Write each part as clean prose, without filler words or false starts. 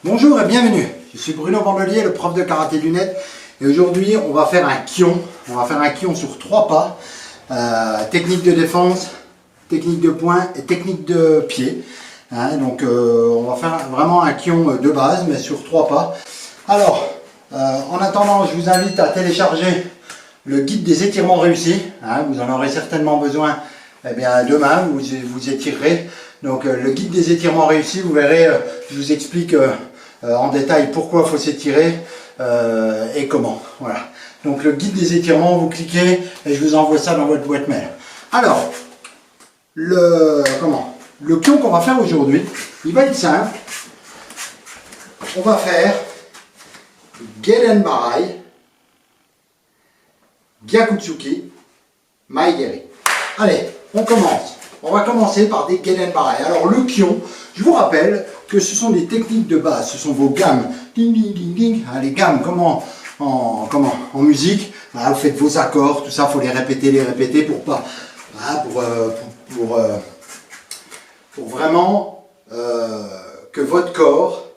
Bonjour et bienvenue, je suis Bruno Vandelier, le prof de karaté du net. Et aujourd'hui on va faire un kion. On va faire un kion sur 3 pas. Technique de défense, technique de poing et technique de pied. On va faire vraiment un kion de base mais sur 3 pas. Alors, en attendant, je vous invite à télécharger le guide des étirements réussis. Vous en aurez certainement besoin demain, vous étirerez. Donc le guide des étirements réussis, vous verrez, je vous explique en détail pourquoi il faut s'étirer et comment. Voilà. Donc le guide des étirements, vous cliquez et je vous envoie ça dans votre boîte mail. Alors, le kion qu'on va faire aujourd'hui, il va être simple. On va faire Geden Barai, Gyakutsuki, Maegeri. Allez, on commence. On va commencer par des Geden Barai. Alors le kion, je vous rappelle que ce sont des techniques de base, ce sont vos gammes. Ding, ding, ding, ding. Les gammes, comment en musique, vous faites vos accords, tout ça, il faut les répéter pour pas, pour vraiment que votre corps,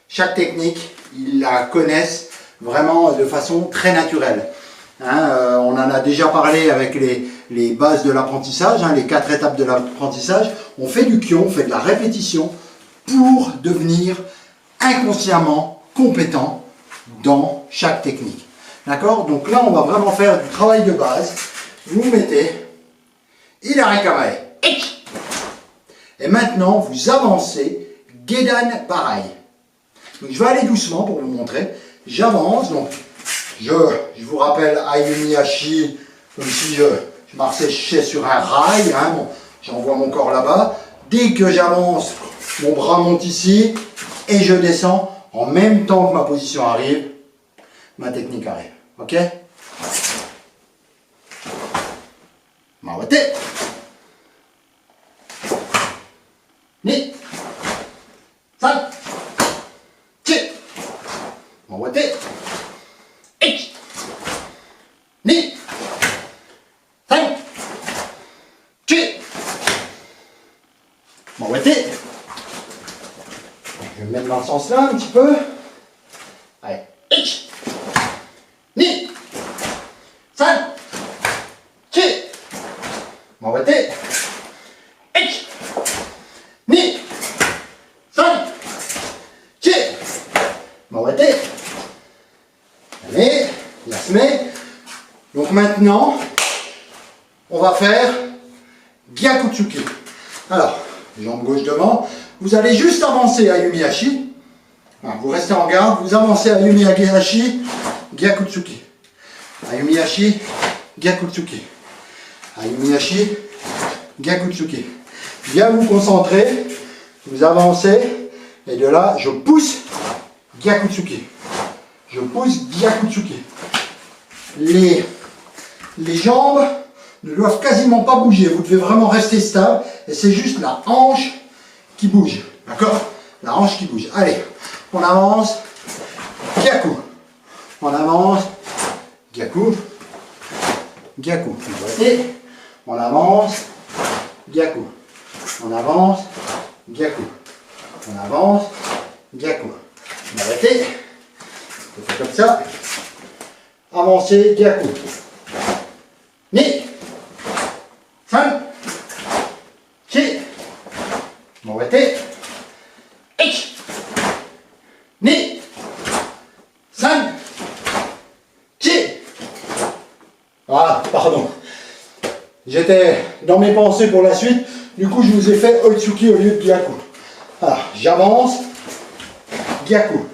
chaque technique, il la connaisse vraiment de façon très naturelle. On en a déjà parlé avec les bases de l'apprentissage, les 4 étapes de l'apprentissage. On fait du kion, on fait de la répétition pour devenir inconsciemment compétent dans chaque technique. D'accord? Donc là, on va vraiment faire du travail de base. Vous mettez Hilari Kamae. Et maintenant, vous avancez Geden Barai. Donc, je vais aller doucement pour vous montrer. J'avance, donc je vous rappelle Ayumi Hachi, comme si je marchais sur un rail. J'envoie mon corps là-bas. Dès que j'avance, mon bras monte ici et je descends en même temps que ma position arrive, ma technique arrive. Ok? Mawate. Ni. San. Chi. Mawate. Ich. Ni. San. Chi. Mawate. Je vais me mettre dans ce sens-là un petit peu. Allez. Ich. Ni. San. Chi. Mawate. Ich. Ni. San. Chi. Mawate. Allez. Yasme. Donc maintenant, on va faire Gyakutsuki. Alors, jambe gauche devant. Vous allez juste avancer Ayumi Hachi. Vous restez en garde, vous avancez Ayumi Hachi, Gyakutsuki. Ayumi Hachi, Gyakutsuki. Ayumi Hachi, Gyakutsuki. Bien vous concentrer, vous avancez, et de là, je pousse Gyakutsuki. Je pousse Gyakutsuki. Les jambes ne doivent quasiment pas bouger, vous devez vraiment rester stable, et c'est juste la hanche qui bouge, d'accord? La hanche qui bouge. Allez, on avance, Gyaku. On avance, Gyaku. Gyaku. On avance, Gyaku. On avance, Gyaku. On avance, Gyaku. On va arrêter. On fait comme ça. Avancer, Gyaku. Ni. San. Chi. Mawate. Ich. Ni. San. Chi. Voilà, pardon. J'étais dans mes pensées pour la suite. Du coup, je vous ai fait Oitsuki au lieu de Gyaku. Alors, j'avance. Gyaku.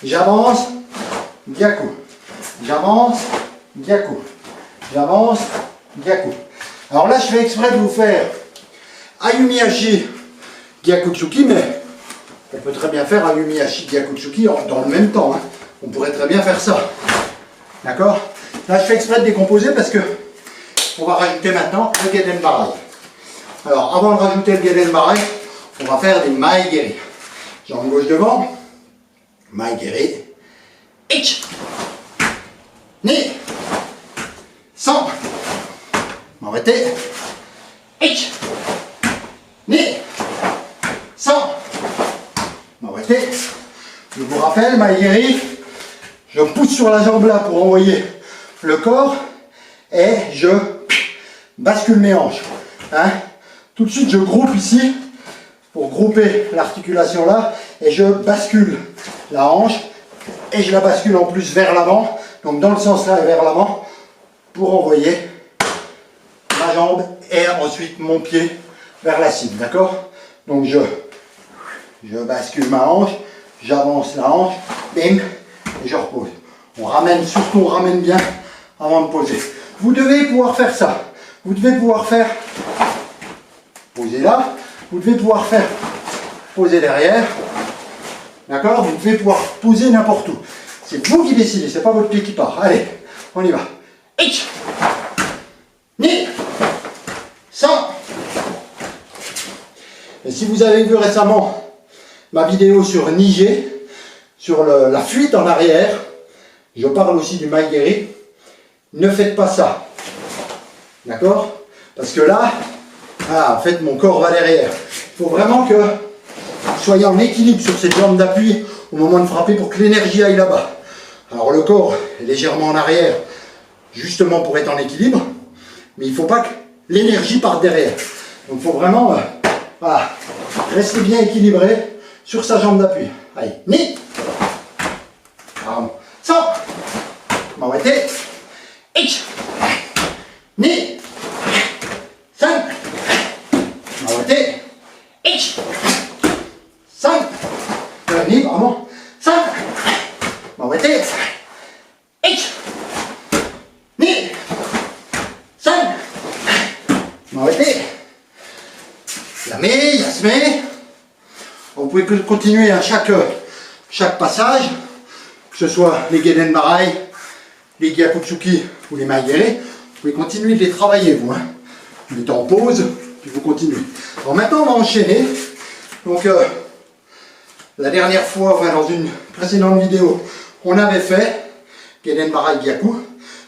J'avance. Gyaku. J'avance. Gyaku. J'avance. Gyaku. Alors là, je fais exprès de vous faire Ayumi Hachi, Gyakutsuki, mais on peut très bien faire Ayumi Hachi, Gyakutsuki dans le même temps. On pourrait très bien faire ça. D'accord? Là, je fais exprès de décomposer parce que on va rajouter maintenant le Geden Barai. Alors, avant de rajouter le Geden Barai, on va faire des Maegeri. Jambe gauche devant. Maegeri. Ich. Ni. San. M'arrêter. Ich. Ni. San. M'arrêter. Je vous rappelle, Maïgiri, je pousse sur la jambe là pour envoyer le corps et je bascule mes hanches. Hein. Tout de suite, je groupe ici pour grouper l'articulation là et je bascule la hanche et je la bascule en plus vers l'avant, donc dans le sens là et vers l'avant pour envoyer ma jambe et ensuite mon pied vers la cible, d'accord? Donc je bascule ma hanche, j'avance la hanche, bim, et je repose. On ramène, surtout on ramène bien avant de poser. Vous devez pouvoir faire ça. Vous devez pouvoir faire poser là, vous devez pouvoir faire poser derrière, d'accord? Vous devez pouvoir poser n'importe où. C'est vous qui décidez, c'est pas votre pied qui part. Allez, on y va. Ich, ni, 100. Et si vous avez vu récemment ma vidéo sur Niger, sur la fuite en arrière, je parle aussi du Maïgiri, ne faites pas ça. D'accord? Parce que là, en fait, mon corps va derrière. Il faut vraiment que vous soyez en équilibre sur cette jambe d'appui au moment de frapper pour que l'énergie aille là-bas. Alors le corps est légèrement en arrière, justement pour être en équilibre, mais il ne faut pas que l'énergie parte derrière. Donc il faut vraiment voilà, rester bien équilibré sur sa jambe d'appui. Allez, ni, 100, m'arrêtez, ich, ni, 5, m'arrêtez, ich, 5, ni, vraiment, 5, m'arrêtez, ich, ni, 5, m'arrêtez, Yame, Yasme. Vous pouvez continuer à chaque passage, que ce soit les Geden Barai, les Gyakutsuki ou les Maïgiri. Vous pouvez continuer de les travailler, vous. Hein. Vous mettez en pause, puis vous continuez. Alors maintenant, on va enchaîner. Donc, la dernière fois, enfin, dans une précédente vidéo, on avait fait Geden Barai Gyaku.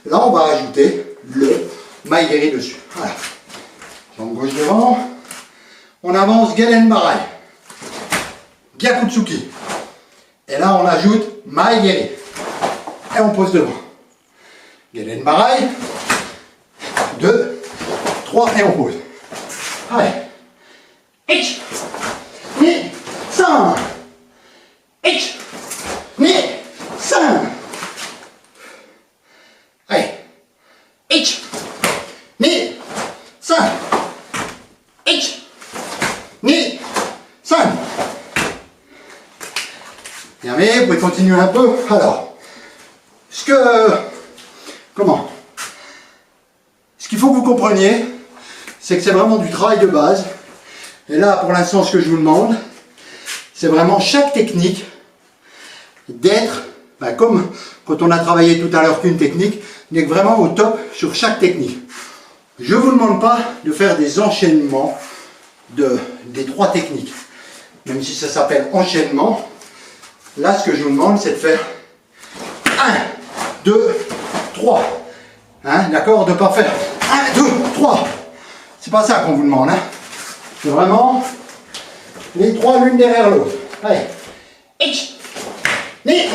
Là, on va ajouter le Maïgiri dessus. Voilà. Jambe gauche devant. On avance Geden Barai. Gyakutsuki. Et là, on ajoute Maïgiri. Et on pose devant. Geden Barai. 2, 3 et on pose. Allez. Ich, ni, 5. Ich, ni, 5. Allez. Ich, ni, 5. Ich, ni, 5. Bien, mais vous pouvez continuer un peu. Alors, ce qu'il faut que vous compreniez, c'est que c'est vraiment du travail de base. Et là, pour l'instant, ce que je vous demande, c'est vraiment chaque technique d'être, comme quand on a travaillé tout à l'heure qu'une technique, d'être vraiment au top sur chaque technique. Je ne vous demande pas de faire des enchaînements des 3 techniques. Même si ça s'appelle enchaînement, là, ce que je vous demande, c'est de faire 1, 2, 3. Hein, d'accord? De ne pas faire 1, 2, 3. C'est pas ça qu'on vous demande. Hein. C'est vraiment les 3 l'une derrière l'autre. Allez. Ich, ni,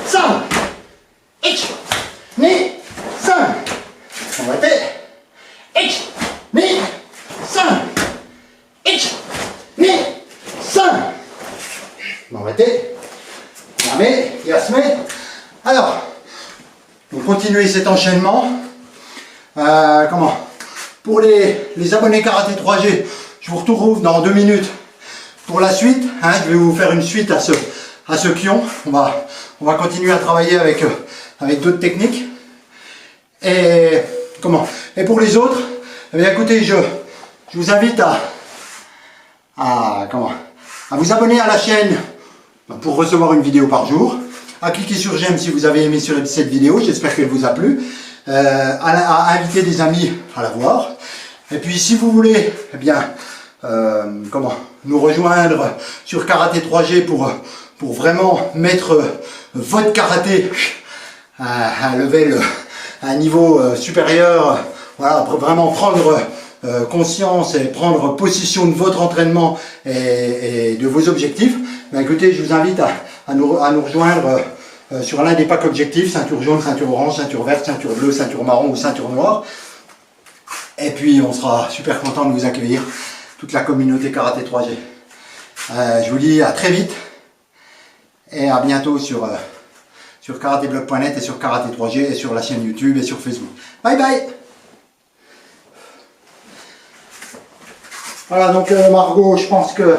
5. Ich, ni, 5. On va tête. Ich, ni, 5. Ich, ni, 5. On va tête. Yame, Yasme. Alors, vous continuez cet enchaînement. Pour les abonnés Karaté 3G, je vous retrouve dans 2 minutes pour la suite. Hein, je vais vous faire une suite à ce kion. On va continuer à travailler avec d'autres techniques. Et pour les autres, eh bien, écoutez, je vous invite à vous abonner à la chaîne pour recevoir une vidéo par jour, à cliquer sur j'aime si vous avez aimé cette vidéo, j'espère qu'elle vous a plu, à inviter des amis à la voir. Et puis si vous voulez, eh bien, nous rejoindre sur Karaté 3G pour vraiment mettre votre karaté à un niveau supérieur, voilà, pour vraiment prendre conscience et prendre possession de votre entraînement et de vos objectifs, ben écoutez, je vous invite à nous rejoindre sur l'un des packs objectifs, ceinture jaune, ceinture orange, ceinture verte, ceinture bleue, ceinture marron ou ceinture noire. Et puis on sera super content de vous accueillir, toute la communauté Karaté 3G. Je vous dis à très vite et à bientôt sur karatéblog.net et sur Karaté 3G et sur la chaîne YouTube et sur Facebook. Bye bye. Voilà, donc Margot, je pense que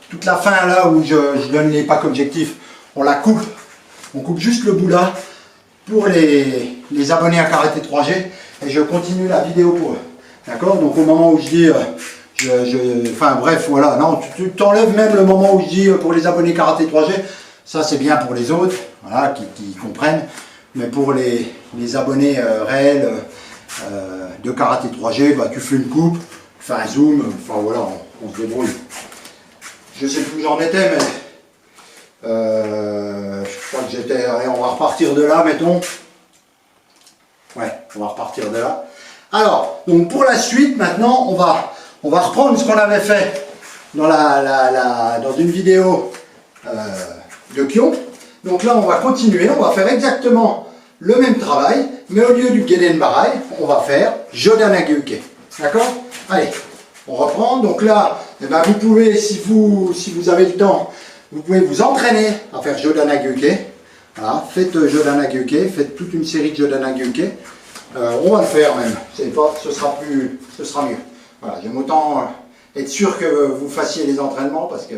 toute la fin là où je donne les packs objectifs, on la coupe. On coupe juste le bout là pour les abonnés à Karaté 3G et je continue la vidéo pour eux. D'accord? Donc au moment où je dis enfin bref, voilà, non, tu t'enlèves même le moment où je dis pour les abonnés Karaté 3G, ça c'est bien pour les autres, voilà, qui comprennent, mais pour les abonnés réels de Karaté 3G, bah, tu fais une coupe, tu fais un zoom, enfin voilà, on se débrouille. Je sais plus où j'en étais, mais je crois que j'étais, on va repartir de là, mettons. Ouais, on va repartir de là. Alors, donc pour la suite, maintenant, on va reprendre ce qu'on avait fait dans dans une vidéo de Kion. Donc là, on va continuer, on va faire exactement le même travail, mais au lieu du Geden Barai, on va faire Jodanageuke. D'accord? Allez, on reprend. Donc là, eh ben, vous pouvez, si vous avez le temps, vous pouvez vous entraîner à faire Jodanageuke. Voilà, faites Jodanageuke, faites toute une série de Jodanageuke. On va le faire même, ce sera mieux. Voilà, j'aime autant être sûr que vous fassiez les entraînements parce que,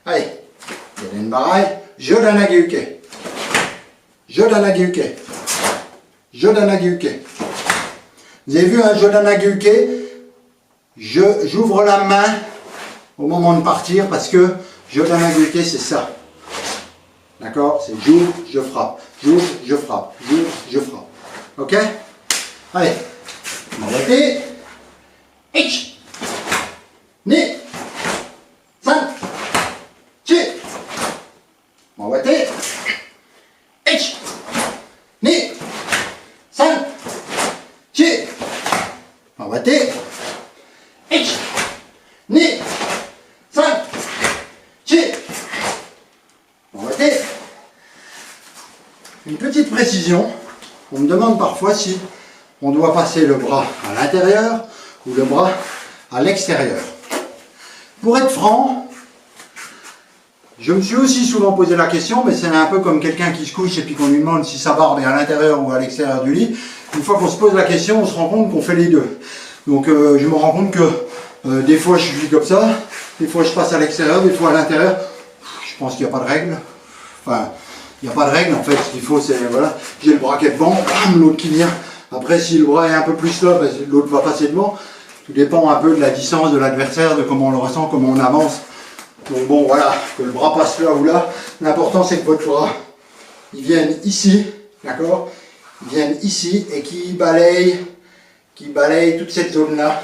allez, Geden Barai, Jodanageuke, Jodanageuke, Jodanageuke. Vous avez vu un Jodanageuke, j'ouvre la main au moment de partir parce que Jodanageuke c'est ça. D'accord? C'est j'ouvre, je frappe, j'ouvre, je frappe, j'ouvre, je frappe. Ok? Allez, arrêtez. Ich, ni, san, chi. Arrêtez. Ich, ni, san, chi. Arrêtez. Ich, ni, san, chi. Arrêtez. Une petite précision. On me demande parfois si on doit passer le bras à l'intérieur ou le bras à l'extérieur. Pour être franc, je me suis aussi souvent posé la question, mais c'est un peu comme quelqu'un qui se couche et puis qu'on lui demande si sa barbe est à l'intérieur ou à l'extérieur du lit. Une fois qu'on se pose la question, on se rend compte qu'on fait les deux. Donc je me rends compte que des fois je suis comme ça, des fois je passe à l'extérieur, des fois à l'intérieur. Je pense qu'il n'y a pas de règle. Enfin, il n'y a pas de règle en fait, ce qu'il faut c'est, voilà, j'ai le braquet devant, l'autre qui vient. Après si le bras est un peu plus là, ben, l'autre va passer devant. Tout dépend un peu de la distance de l'adversaire, de comment on le ressent, comment on avance. Donc bon voilà, que le bras passe là ou là, l'important c'est que votre bras, il vienne ici, d'accord? Il vienne ici et qui balaye toute cette zone là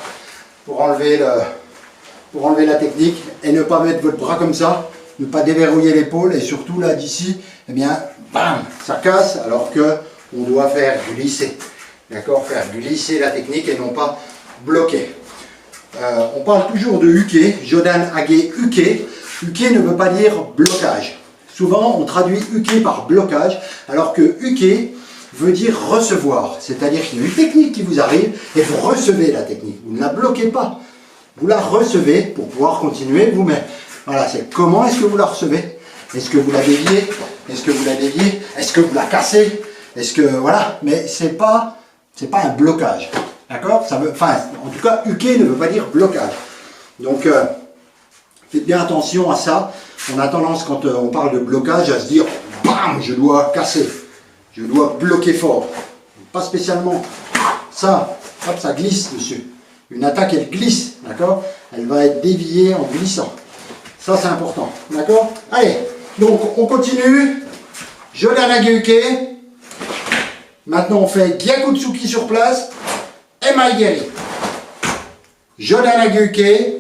pour enlever la technique et ne pas mettre votre bras comme ça, ne pas déverrouiller l'épaule et surtout là d'ici, eh bien, bam, ça casse alors que on doit faire glisser, d'accord, faire glisser la technique et non pas bloquer. On parle toujours de uke, Jodan-age uke. Uke ne veut pas dire blocage. Souvent on traduit uke par blocage alors que uke veut dire recevoir, c'est-à-dire qu'il y a une technique qui vous arrive et vous recevez la technique, vous ne la bloquez pas, vous la recevez pour pouvoir continuer vous-même. Voilà, c'est comment est-ce que vous la recevez? Est-ce que vous la déviez? Est-ce que vous la déviez? Est-ce que vous la cassez? Est-ce que, voilà, mais c'est pas un blocage, d'accord? Enfin, en tout cas, uke ne veut pas dire blocage. Donc, faites bien attention à ça. On a tendance, quand on parle de blocage, à se dire, bam, je dois casser. Je dois bloquer fort. Pas spécialement ça. Hop, ça glisse dessus. Une attaque, elle glisse. D'accord? Elle va être déviée en glissant. Ça, c'est important. D'accord? Allez. Donc, on continue. Jodanageuke. Maintenant, on fait Gyakutsuki sur place. Et Maigeri. Jodanageuke.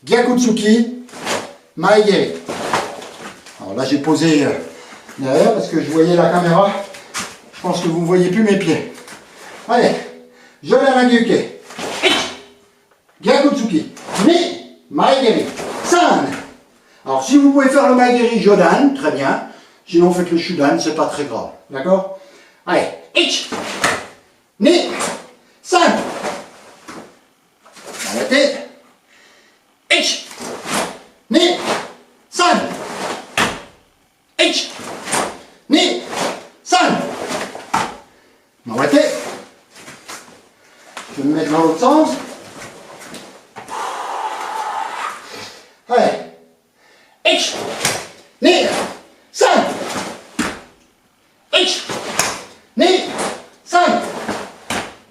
Gyakutsuki. Maigeri. Alors là, j'ai posé derrière parce que je voyais la caméra. Je pense que vous ne voyez plus mes pieds. Allez, Jodanageuke. Gyakutsuki, Ni, Maegeri, San. Alors si vous pouvez faire le Maegeri Jodan, très bien. Sinon faites le Shudan, c'est pas très grave. D'accord? Allez, Ich, Ni, San. Arrêtez. Ich, Ni, San. Ich, Ni, San. Arrêtez. Je vais me mettre dans l'autre sens. Allez. Ich, Ni, San. Ich, Ni, San.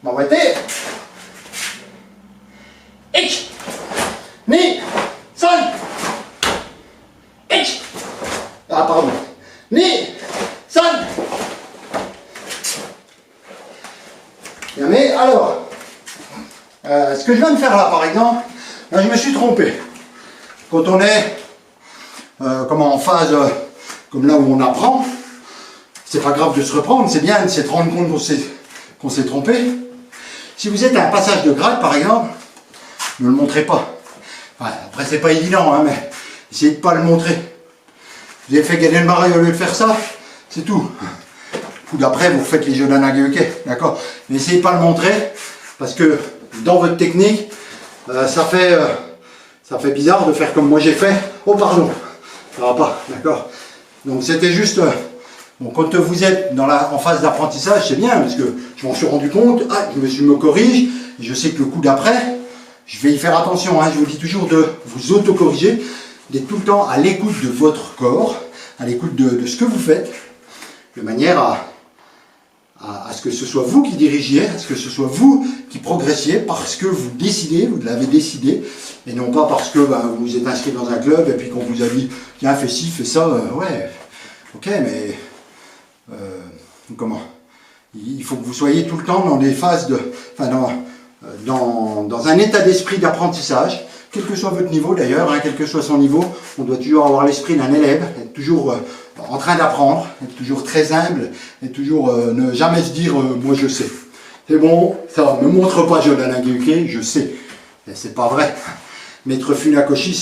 Arrêtez. Ich, Ni, San. Ich. Ah, pardon. Ni, San. Bien, mais alors, ce que je viens de faire là, par exemple, là, je me suis trompé. Quand on est en phase, comme là où on apprend, c'est pas grave de se reprendre, c'est bien de se rendre compte qu'on s'est trompé. Si vous êtes à un passage de grade, par exemple, ne le montrez pas. Enfin, après, c'est pas évident, hein, mais essayez de pas le montrer. Vous avez fait gagner le marais au lieu de faire ça, c'est tout. Coup d'après, vous faites les Jodan Hageuke, d'accord? Mais essayez de pas le montrer, parce que dans votre technique, ça fait bizarre de faire comme moi j'ai fait. Oh pardon, ça va pas, d'accord? Donc c'était juste, bon, quand vous êtes en phase d'apprentissage, c'est bien, parce que je m'en suis rendu compte, je me corrige, et je sais que le coup d'après, je vais y faire attention, hein, je vous dis toujours de vous auto-corriger, d'être tout le temps à l'écoute de votre corps, à l'écoute de ce que vous faites, de manière à ce que ce soit vous qui dirigiez, à ce que ce soit vous qui progressiez, parce que vous décidez, vous l'avez décidé, et non pas parce que vous êtes inscrit dans un club, et puis qu'on vous a dit, tiens, fais ci, fais ça, ouais, ok, mais comment? Il faut que vous soyez tout le temps dans des phases dans un état d'esprit d'apprentissage, quel que soit votre niveau d'ailleurs, hein, quel que soit son niveau, on doit toujours avoir l'esprit d'un élève, être toujours en train d'apprendre, être toujours très humble, et toujours ne jamais se dire moi je sais. C'est bon, ça ne me montre pas Jodan Hageuke, je sais. C'est pas vrai. Maître Funakoshi,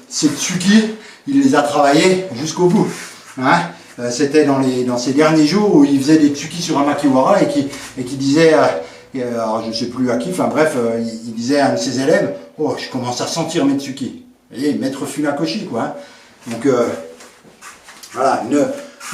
c'est Tsuki, il les a travaillés jusqu'au bout. Hein, c'était dans ces derniers jours où il faisait des Tsuki sur un Makiwara et qui disait, alors je ne sais plus à qui, enfin bref, il disait à un de ses élèves, oh je commence à sentir mes Tsuki. Et Maître Funakoshi quoi. Hein. Donc voilà,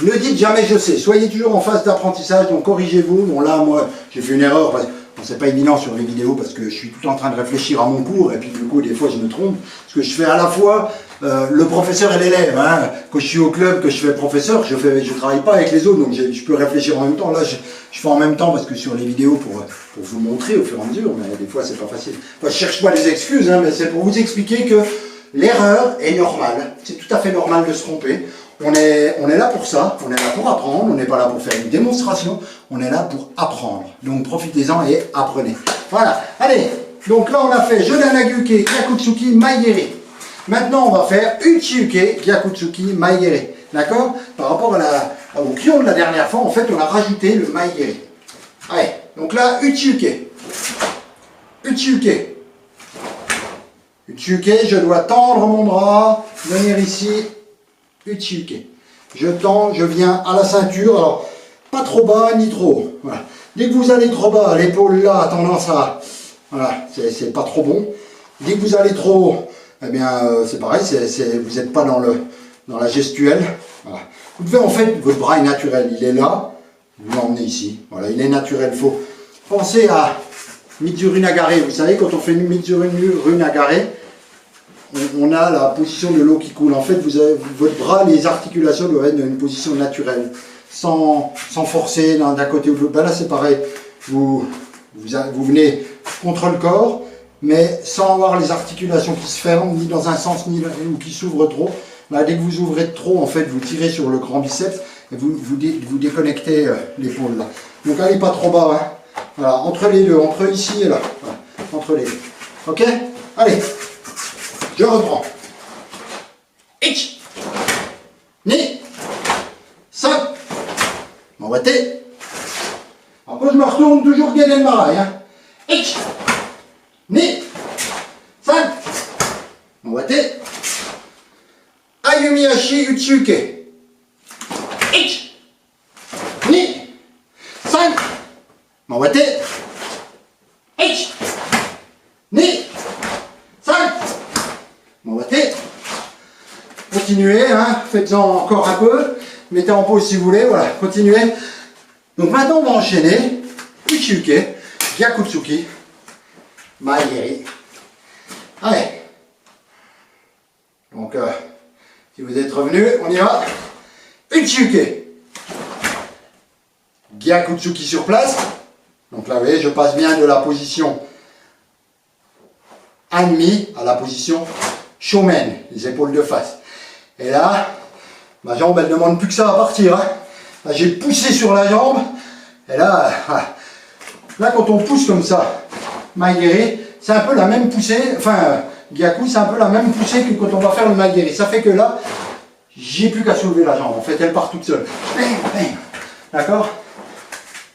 ne dites jamais je sais, soyez toujours en phase d'apprentissage, donc corrigez-vous. Bon là, moi, j'ai fait une erreur, parce que c'est pas évident sur les vidéos, parce que je suis tout le temps en train de réfléchir à mon cours, et puis du coup, des fois, je me trompe, parce que je fais à la fois le professeur et l'élève. Hein. Quand je suis au club, que je fais professeur, je travaille pas avec les autres, donc je peux réfléchir en même temps. Là, je fais en même temps, parce que sur les vidéos, pour vous montrer au fur et à mesure, mais des fois, c'est pas facile. Enfin, je cherche pas des excuses, hein, mais c'est pour vous expliquer que l'erreur est normale. C'est tout à fait normal de se tromper. On est là pour ça, on est là pour apprendre, on n'est pas là pour faire une démonstration, on est là pour apprendre. Donc profitez-en et apprenez. Voilà, allez, donc là on a fait Jodan Hageuke, Gyakutsuki, Maegeri. Maintenant on va faire Uchiuke, Gyakutsuki, Maegeri. D'accord? Par rapport au Kyon de la dernière fois, en fait on a rajouté le Maegeri. Allez, donc là Uchiuke. Uchiuke. Uchiuke, je dois tendre mon bras, venir ici. Uchiuke. Je tends, je viens à la ceinture, alors pas trop bas ni trop haut. Voilà. Dès que vous allez trop bas, l'épaule là a tendance à... Voilà, c'est pas trop bon. Dès que vous allez trop haut, eh bien c'est pareil, vous n'êtes pas dans la gestuelle. Voilà. Vous devez en fait, votre bras est naturel, il est là, vous l'emmenez ici. Voilà, il est naturel. Il faut penser à Mitsuru Nagare. Vous savez, quand on fait une Mitsuru Nagare, on a la position de l'eau qui coule. En fait, votre bras, les articulations doivent être dans une position naturelle, sans forcer d'un côté ou de l'autre. Ben là, c'est pareil. Vous venez contre le corps, mais sans avoir les articulations qui se ferment, ni dans un sens, ou qui s'ouvrent trop. Là, dès que vous ouvrez trop, en fait, vous tirez sur le grand biceps et vous déconnectez l'épaule. Là. Donc, allez pas trop bas. Hein. Voilà, entre les deux, entre ici et là. Voilà, entre les deux. Ok? Allez. Je reprends. Ich, Ni, San. M'embêtez. Après, je me retourne toujours Genen Marai. Hein. Ich, Ni, Mawate. Ayumi Ashi Uchiuke. 1, 2, 3. Mawate. 1, 2, 3. Mawate. Continuez, hein, faites-en encore un peu. Mettez en pause si vous voulez, voilà, continuez. Donc maintenant on va enchaîner. Uchiuke, Gyakutsuki, Maegeri. Allez. Donc si vous êtes revenu, on y va. Uchiuke, Gyakutsuki sur place. Donc là, vous voyez, je passe bien de la position Anmi à la position Shomen, les épaules de face. Et là, ma jambe, elle ne demande plus que ça à partir. Hein. Là, j'ai poussé sur la jambe. Et là, là, quand on pousse comme ça, Maegeri, c'est un peu la même poussée. Enfin, Gyaku, c'est un peu la même poussée que quand on va faire le Maegeri. Ça fait que là, j'ai plus qu'à soulever la jambe. En fait, elle part toute seule. D'accord?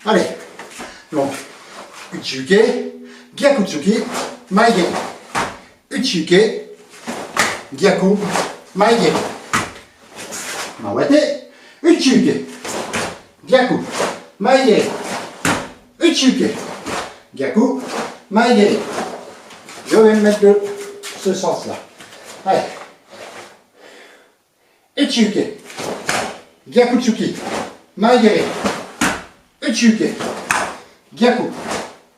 Allez. Donc, Uchiuke, Gyakutsuki, Maegeri. Uchiuke, Gyaku, Maegeri. Mawate. Uchiuke, Gyaku, Maegeri. Uchiuke, Gyaku, Maegeri. Je vais me mettre de ce sens-là. Allez. Uchiuke, Gyakutsuki, Maegeri. Uchiuke, Gyaku,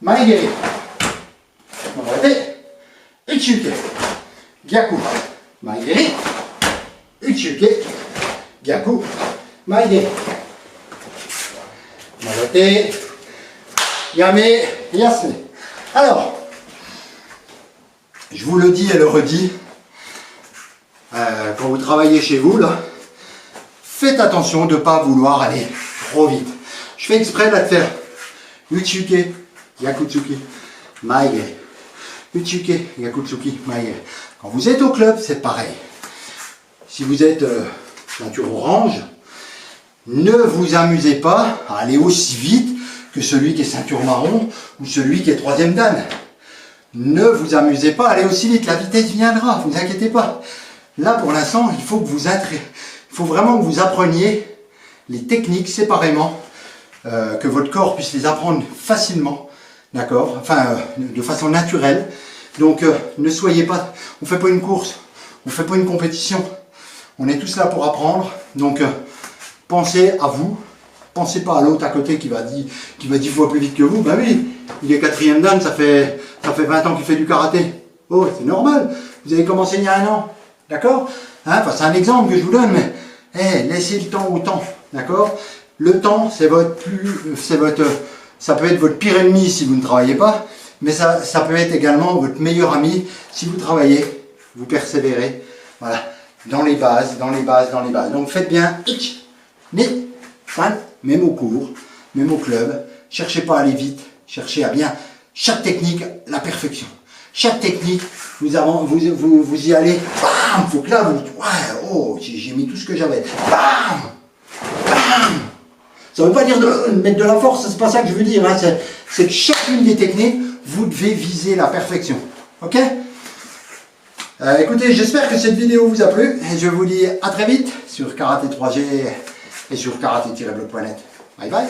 Maegeri. Mawate. Uchiuke, Gyaku, Maegeri. Uchiuke, Gyaku, Maegeri. Mawate. Yame, Yasne. Alors, je vous le dis et le redis, quand vous travaillez chez vous, là, faites attention de ne pas vouloir aller trop vite. Je fais exprès là de faire Uchiuke, Gyakutsuki, Maegeri. Uchiuke, Gyakutsuki, Maegeri. Quand vous êtes au club, c'est pareil. Si vous êtes ceinture orange, ne vous amusez pas à aller aussi vite que celui qui est ceinture marron ou celui qui est troisième dan. Ne vous amusez pas à aller aussi vite, la vitesse viendra, vous inquiétez pas. Là pour l'instant, il faut vraiment que vous appreniez les techniques séparément, que votre corps puisse les apprendre facilement, d'accord, enfin de façon naturelle. Donc ne soyez pas, on ne fait pas une course, on ne fait pas une compétition, on est tous là pour apprendre. Donc pensez à vous. Pensez pas à l'autre à côté qui va 10 fois plus vite que vous. Ben oui, il est quatrième dan, ça fait 20 ans qu'il fait du karaté. Oh, c'est normal. Vous avez commencé il y a 1 an. D'accord, hein, enfin, c'est un exemple que je vous donne, mais laissez le temps au temps. D'accord. Le temps, ça peut être votre pire ennemi si vous ne travaillez pas, mais ça peut être également votre meilleur ami si vous travaillez, vous persévérez. Voilà. Dans les bases, dans les bases, dans les bases. Donc faites bien. Même au cours, même au club, cherchez pas à aller vite, cherchez à bien, chaque technique, la perfection. Chaque technique, vous y allez, bam, faut que là, j'ai mis tout ce que j'avais, bam, bam. Ça ne veut pas dire de mettre de la force, c'est pas ça que je veux dire, hein. C'est que chacune des techniques, vous devez viser la perfection, ok? Écoutez, j'espère que cette vidéo vous a plu, et je vous dis à très vite sur Karaté 3G, et sur karaté-blog.net. Bye bye.